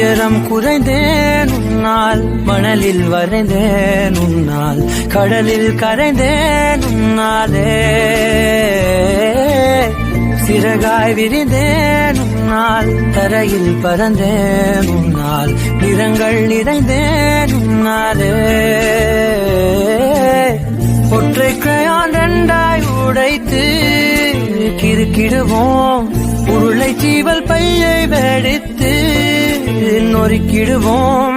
உயரம் குறைந்தேன் உன்னால், மணலில் வரைந்தேன் உன்னால், கடலில் கரைந்தேன் உன்னாலே. சிறகாய் விரிந்தேன் உன்னால், தரையில் பறந்தேன் உன்னால், நிறங்கள் நிறைந்தேன் உன்னாலே. ஒற்றை கிரையான் ரெண்டாய் உடைத்து கிறுக்கிடுவோம், உருளை சீவல் பையை வெடித்து நொறுக்கிடுவோம்.